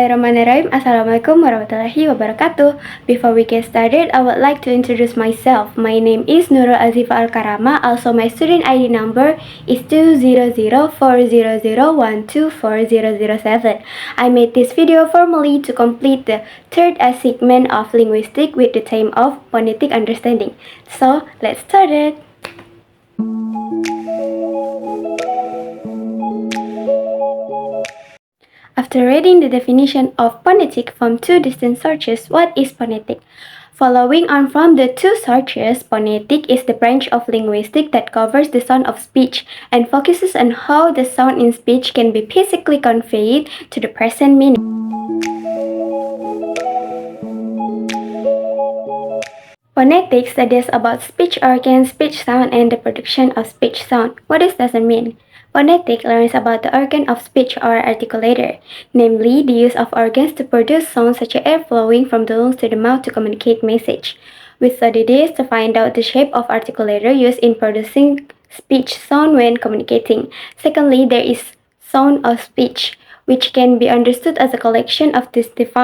Bismillahirrahmanirrahim. Assalamualaikum warahmatullahi wabarakatuh. Before we get started, I would like to introduce myself. My name is Nurul Azifah Karamah. Also, my student ID number is 2004001240007. I made this video formally to complete the third segment of Linguistics with the theme of phonetic understanding. So, let's start it. After reading the definition of phonetic from two distinct sources, what is phonetic? Following on from the two sources, phonetic is the branch of linguistics that covers the sound of speech and focuses on how the sound in speech can be physically conveyed to the present meaning. Phonetics studies about speech organs, speech sound, and the production of speech sound. What does that mean? Phonetic learns about the organ of speech or articulator, namely the use of organs to produce sounds such as air flowing from the lungs to the mouth to communicate message. We study this to find out the shape of articulator used in producing speech sound when communicating. Secondly, there is sound of speech, which can be understood as a collection of distinct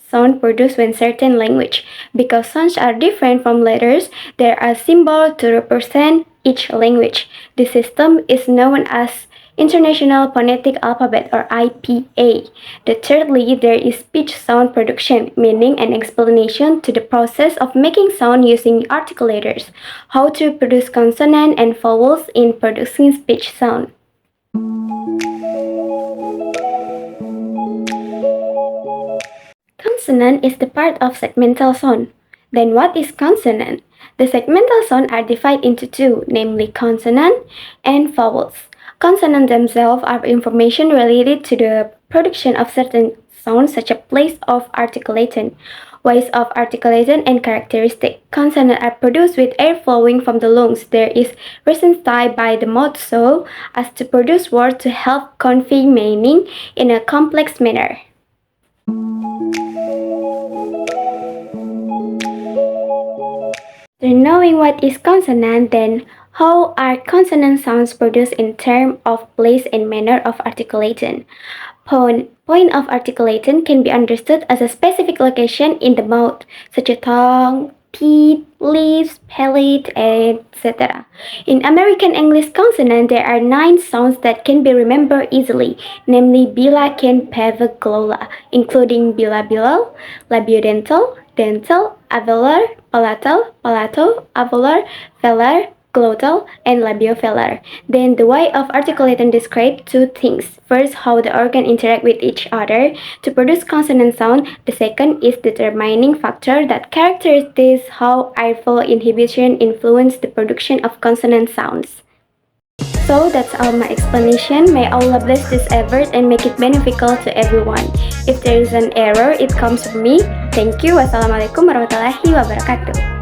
sound produced when certain language. Because sounds are different from letters, there are symbols to represent each language. This system is known as International Phonetic Alphabet or IPA. Thirdly, there is speech sound production, meaning an explanation to the process of making sound using articulators, how to produce consonant and vowels in producing speech sound. Consonant is the part of segmental sound. Then what is consonant? The segmental sound are divided into two, namely consonant and vowels. Consonants themselves are information related to the production of certain sounds such as place of articulation, ways of articulation, and characteristic. Consonants are produced with air flowing from the lungs. There is resonance time by the mouth so as to produce words to help convey meaning in a complex manner. After knowing what is consonant, then how are consonant sounds produced in terms of place and manner of articulation? Point of articulation can be understood as a specific location in the mouth, such as tongue, teeth, lips, palate, etc. In American English consonant, there are 9 sounds that can be remembered easily, namely bila, ken, peva, glola, including bilabial, labiodental, dental, alveolar, palatal, alveolar, velar, glottal, and labiovelar. Then the way of articulating describes two things. First, how the organs interact with each other to produce consonant sound. The second is the determining factor that characterizes how airflow inhibition influence the production of consonant sounds. So that's all my explanation. May Allah bless this effort and make it beneficial to everyone. If there is an error, it comes from me. Thank you. Wassalamualaikum warahmatullahi wabarakatuh.